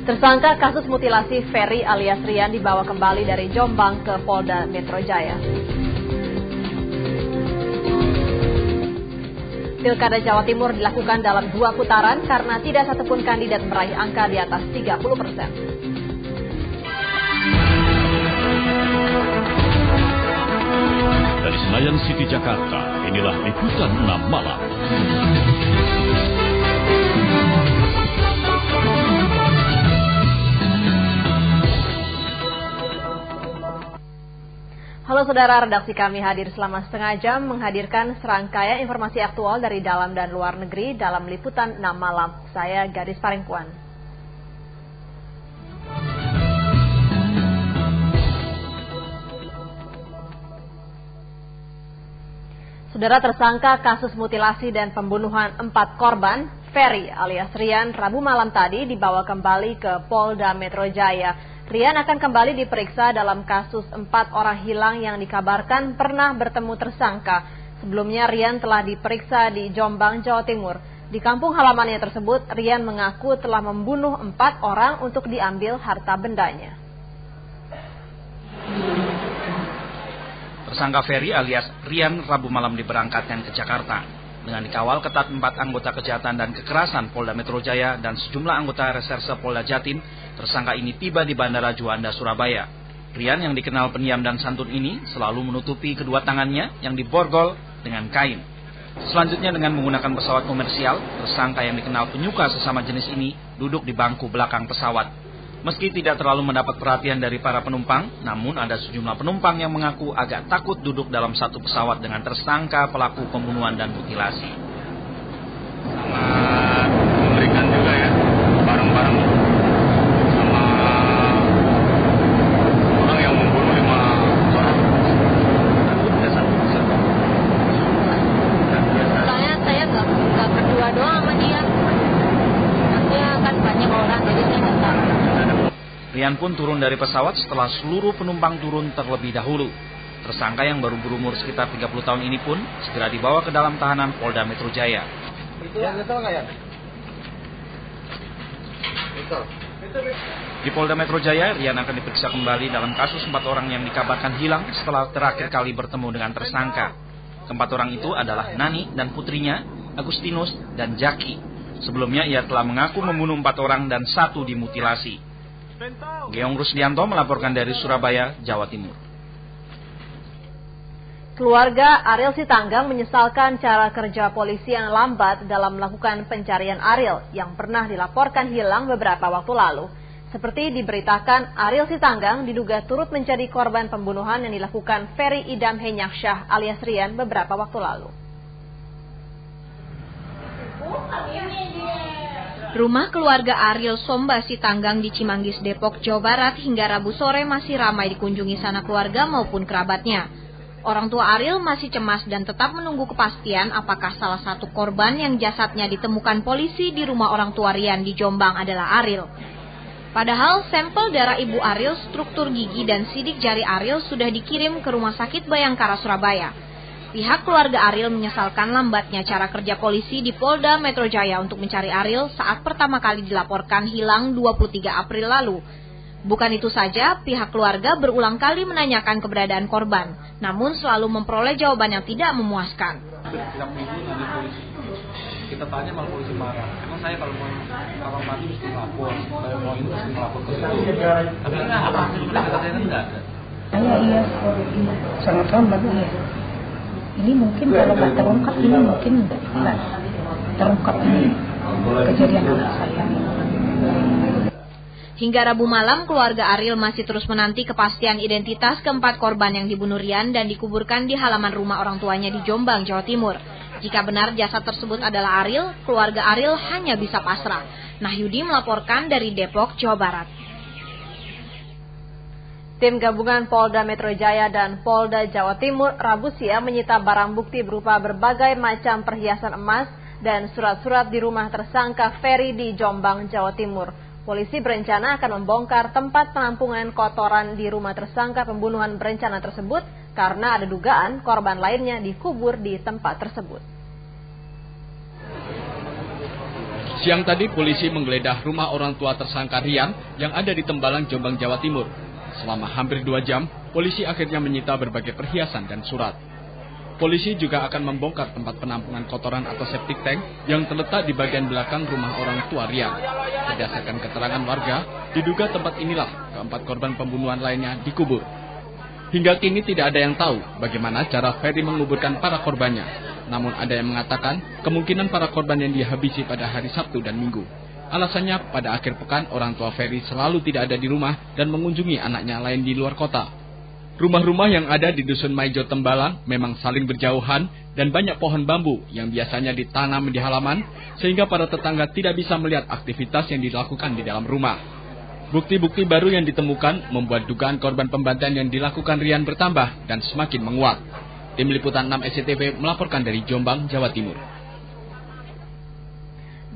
Tersangka kasus mutilasi Ferry alias Rian dibawa kembali dari Jombang ke Polda Metro Jaya. Pilkada Jawa Timur dilakukan dalam 2 putaran karena tidak satupun kandidat meraih angka di atas 30%. Dari Senayan City, Jakarta, inilah Liputan 6 Malam. Halo saudara, redaksi kami hadir selama setengah jam menghadirkan serangkaian informasi aktual dari dalam dan luar negeri dalam Liputan 6 Malam. Saya Gadis Parengkuan. Saudara, tersangka kasus mutilasi dan pembunuhan 4 korban, Ferry alias Rian, Rabu malam tadi dibawa kembali ke Polda Metro Jaya. Rian akan kembali diperiksa dalam kasus 4 orang hilang yang dikabarkan pernah bertemu tersangka. Sebelumnya Rian telah diperiksa di Jombang, Jawa Timur. Di kampung halamannya tersebut, Rian mengaku telah membunuh 4 orang untuk diambil harta bendanya. Tersangka Ferry alias Rian Rabu malam diberangkatkan ke Jakarta. Dengan dikawal ketat 4 anggota kejahatan dan kekerasan Polda Metro Jaya dan sejumlah anggota reserse Polda Jatim, tersangka ini tiba di Bandara Juanda, Surabaya. Rian yang dikenal pendiam dan santun ini selalu menutupi kedua tangannya yang diborgol dengan kain. Selanjutnya dengan menggunakan pesawat komersial, tersangka yang dikenal penyuka sesama jenis ini duduk di bangku belakang pesawat. Meski tidak terlalu mendapat perhatian dari para penumpang, namun ada sejumlah penumpang yang mengaku agak takut duduk dalam satu pesawat dengan tersangka pelaku pembunuhan dan mutilasi. Sangat mengerikan juga ya, bareng-bareng sama orang yang membunuh 5 orang. Soalnya saya nggak berdua doang sama dia. Maksudnya kan banyak orang, jadi saya nggak tahu. Rian pun turun dari pesawat setelah seluruh penumpang turun terlebih dahulu. Tersangka yang baru berumur sekitar 30 tahun ini pun segera dibawa ke dalam tahanan Polda Metro Jaya. Di Polda Metro Jaya, Rian akan diperiksa kembali dalam kasus 4 orang yang dikabarkan hilang setelah terakhir kali bertemu dengan tersangka. Keempat orang itu adalah Nani dan putrinya, Agustinus dan Jaki. Sebelumnya ia telah mengaku membunuh 4 orang dan 1 dimutilasi. Geong Rusdianto melaporkan dari Surabaya, Jawa Timur. Keluarga Ariel Sitanggang menyesalkan cara kerja polisi yang lambat dalam melakukan pencarian Ariel yang pernah dilaporkan hilang beberapa waktu lalu. Seperti diberitakan, Ariel Sitanggang diduga turut menjadi korban pembunuhan yang dilakukan Ferry Idam Henyaksyah alias Rian beberapa waktu lalu. Rumah keluarga Ariel Somba Sitanggang di Cimanggis, Depok, Jawa Barat hingga Rabu sore masih ramai dikunjungi sanak keluarga maupun kerabatnya. Orang tua Ariel masih cemas dan tetap menunggu kepastian apakah salah satu korban yang jasadnya ditemukan polisi di rumah orang tua Rian di Jombang adalah Ariel. Padahal sampel darah ibu Ariel, struktur gigi dan sidik jari Ariel sudah dikirim ke Rumah Sakit Bayangkara, Surabaya. Pihak keluarga Ariel menyesalkan lambatnya cara kerja polisi di Polda Metro Jaya untuk mencari Ariel saat pertama kali dilaporkan hilang 23 April lalu. Bukan itu saja, pihak keluarga berulang kali menanyakan keberadaan korban, namun selalu memperoleh jawaban yang tidak memuaskan. Setiap minggu dari polisi, kita tanya malah polisi marah. Emang saya kalau mau orang mati mesti lapor, saya mau ini mesti lapor ke situ. Tapi enggak, apa katanya enggak ada. Iya, sangat lambat ya. Ini mungkin kalau nggak terungkap, ini mungkin nggak terungkap ini kejadian anak saya. Hingga Rabu malam, keluarga Ariel masih terus menanti kepastian identitas keempat korban yang dibunuh Rian dan dikuburkan di halaman rumah orang tuanya di Jombang, Jawa Timur. Jika benar jasad tersebut adalah Ariel, keluarga Ariel hanya bisa pasrah. Nahyudi melaporkan dari Depok, Jawa Barat. Tim gabungan Polda Metro Jaya dan Polda Jawa Timur Rabu siang menyita barang bukti berupa berbagai macam perhiasan emas dan surat-surat di rumah tersangka Ferry di Jombang, Jawa Timur. Polisi berencana akan membongkar tempat penampungan kotoran di rumah tersangka pembunuhan berencana tersebut karena ada dugaan korban lainnya dikubur di tempat tersebut. Siang tadi polisi menggeledah rumah orang tua tersangka Rian yang ada di Tembalang, Jombang, Jawa Timur. Selama hampir 2 jam, polisi akhirnya menyita berbagai perhiasan dan surat. Polisi juga akan membongkar tempat penampungan kotoran atau septic tank yang terletak di bagian belakang rumah orang tua Rian. Berdasarkan keterangan warga, diduga tempat inilah keempat korban pembunuhan lainnya dikubur. Hingga kini tidak ada yang tahu bagaimana cara Ferry menguburkan para korbannya. Namun ada yang mengatakan kemungkinan para korban yang dihabisi pada hari Sabtu dan Minggu. Alasannya pada akhir pekan orang tua Ferry selalu tidak ada di rumah dan mengunjungi anaknya lain di luar kota. Rumah-rumah yang ada di Dusun Maijo Tembalang memang saling berjauhan dan banyak pohon bambu yang biasanya ditanam di halaman sehingga para tetangga tidak bisa melihat aktivitas yang dilakukan di dalam rumah. Bukti-bukti baru yang ditemukan membuat dugaan korban pembantaian yang dilakukan Rian bertambah dan semakin menguat. Tim Liputan 6 SCTV melaporkan dari Jombang, Jawa Timur.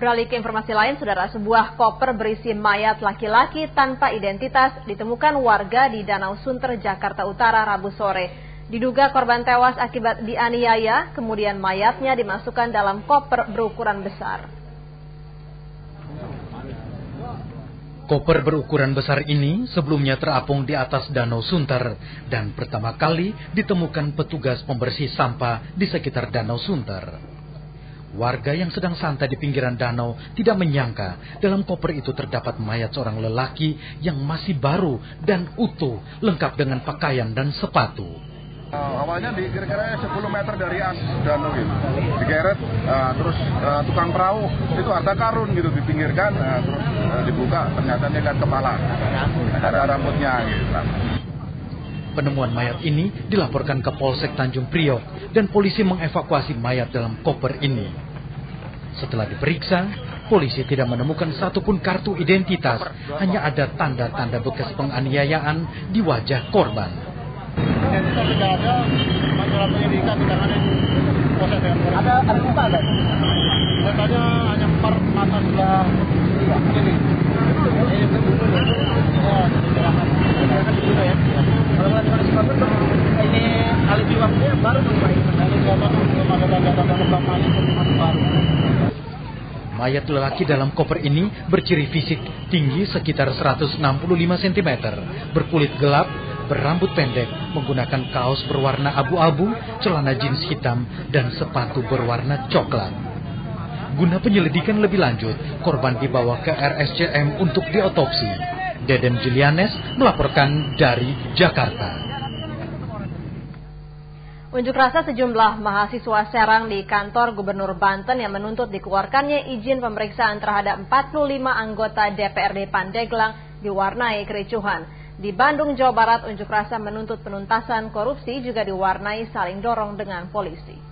Beralih ke informasi lain, saudara, sebuah koper berisi mayat laki-laki tanpa identitas ditemukan warga di Danau Sunter, Jakarta Utara, Rabu sore. Diduga korban tewas akibat dianiaya, kemudian mayatnya dimasukkan dalam koper berukuran besar. Koper berukuran besar ini sebelumnya terapung di atas Danau Sunter dan pertama kali ditemukan petugas pembersih sampah di sekitar Danau Sunter. Warga yang sedang santai di pinggiran danau tidak menyangka dalam koper itu terdapat mayat seorang lelaki yang masih baru dan utuh, lengkap dengan pakaian dan sepatu. Awalnya di kira-kira 10 meter dari danau gitu, digeret, terus tukang perahu itu harta karun gitu dipinggirkan, terus dibuka ternyata dia lihat kepala, ada rambutnya gitu. Penemuan mayat ini dilaporkan ke Polsek Tanjung Priok dan polisi mengevakuasi mayat dalam koper ini. Setelah diperiksa, polisi tidak menemukan satupun kartu identitas, hanya ada tanda-tanda bekas penganiayaan di wajah korban. Identitas tidak ada, masalah penyidikan tidak ada di proses dengan polisi. Ada luka ada? Katanya hanya mata sebelah kiri. Ini alibi waktunya baru dong Pak. Mayat lelaki dalam koper ini berciri fisik tinggi sekitar 165 cm, berkulit gelap, berambut pendek, menggunakan kaos berwarna abu-abu, celana jeans hitam, dan sepatu berwarna coklat. Guna penyelidikan lebih lanjut, korban dibawa ke RSCM untuk diotopsi. Deden Julianes melaporkan dari Jakarta. Unjuk rasa sejumlah mahasiswa Serang di kantor Gubernur Banten yang menuntut dikeluarkannya izin pemeriksaan terhadap 45 anggota DPRD Pandeglang diwarnai kericuhan. Di Bandung, Jawa Barat, unjuk rasa menuntut penuntasan korupsi juga diwarnai saling dorong dengan polisi.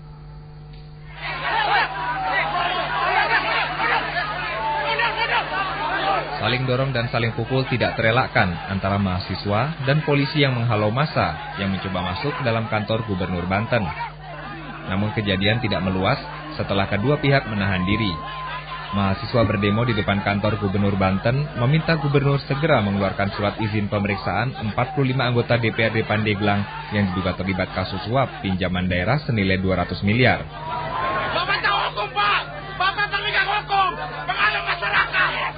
Saling dorong dan saling pukul tidak terelakkan antara mahasiswa dan polisi yang menghalau massa yang mencoba masuk dalam kantor Gubernur Banten. Namun kejadian tidak meluas setelah kedua pihak menahan diri. Mahasiswa berdemo di depan kantor Gubernur Banten meminta Gubernur segera mengeluarkan surat izin pemeriksaan 45 anggota DPRD Pandeglang yang diduga terlibat kasus suap pinjaman daerah senilai 200 miliar. Bapak tahu hukum, Pak! Bapak penegak hukum! Pengaruh masyarakat!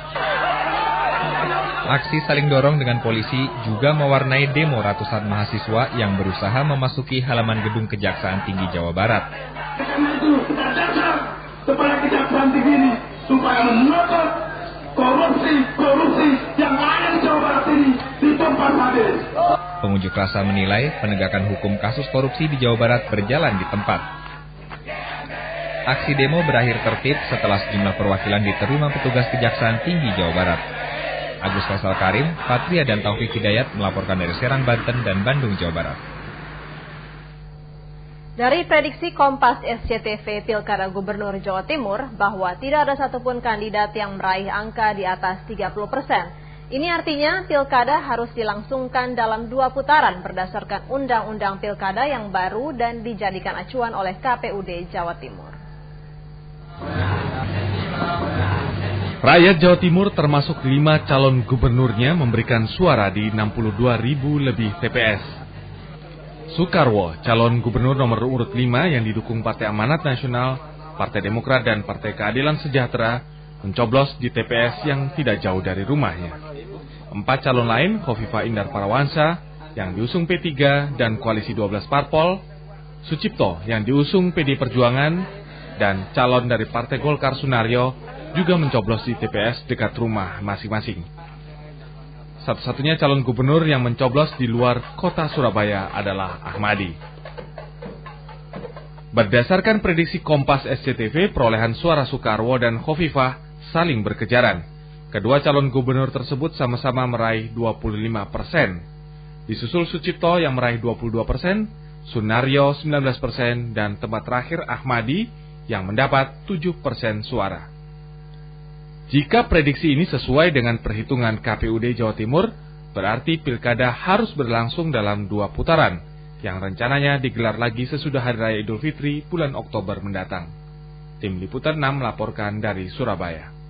Aksi saling dorong dengan polisi juga mewarnai demo ratusan mahasiswa yang berusaha memasuki halaman gedung Kejaksaan Tinggi Jawa Barat. Karena itu kita datang kepada Kejaksaan Tinggi ini supaya menutup korupsi yang ada di Jawa Barat ini di tempat hadir. Pengunjuk rasa menilai penegakan hukum kasus korupsi di Jawa Barat berjalan di tempat. Aksi demo berakhir tertib setelah sejumlah perwakilan diterima petugas Kejaksaan Tinggi Jawa Barat. Agus Faisal Karim, Patria dan Taufik Hidayat melaporkan dari Serang, Banten dan Bandung, Jawa Barat. Dari prediksi Kompas SCTV Pilkada Gubernur Jawa Timur bahwa tidak ada satupun kandidat yang meraih angka di atas 30%. Ini artinya Pilkada harus dilangsungkan dalam 2 putaran berdasarkan Undang-Undang Pilkada yang baru dan dijadikan acuan oleh KPUD Jawa Timur. Rakyat Jawa Timur termasuk 5 calon gubernurnya memberikan suara di 62.000 lebih TPS. Soekarwo, calon gubernur nomor urut 5 yang didukung Partai Amanat Nasional, Partai Demokrat dan Partai Keadilan Sejahtera, mencoblos di TPS yang tidak jauh dari rumahnya. 4 calon lain, Khofifah Indar Parawansa yang diusung P3 dan koalisi 12 parpol, Sucipto yang diusung PD Perjuangan, dan calon dari Partai Golkar Sunaryo juga mencoblos di TPS dekat rumah masing-masing. Satu-satunya calon gubernur yang mencoblos di luar kota Surabaya adalah Ahmadi. Berdasarkan prediksi Kompas SCTV, perolehan suara Soekarwo dan Khofifah saling berkejaran. Kedua calon gubernur tersebut sama-sama meraih 25%. Disusul Sucipto yang meraih 22%, Sunaryo 19%, dan tempat terakhir Ahmadi yang mendapat 7% suara. Jika prediksi ini sesuai dengan perhitungan KPUD Jawa Timur, berarti pilkada harus berlangsung dalam 2 putaran, yang rencananya digelar lagi sesudah Hari Raya Idul Fitri bulan Oktober mendatang. Tim Liputan 6 melaporkan dari Surabaya.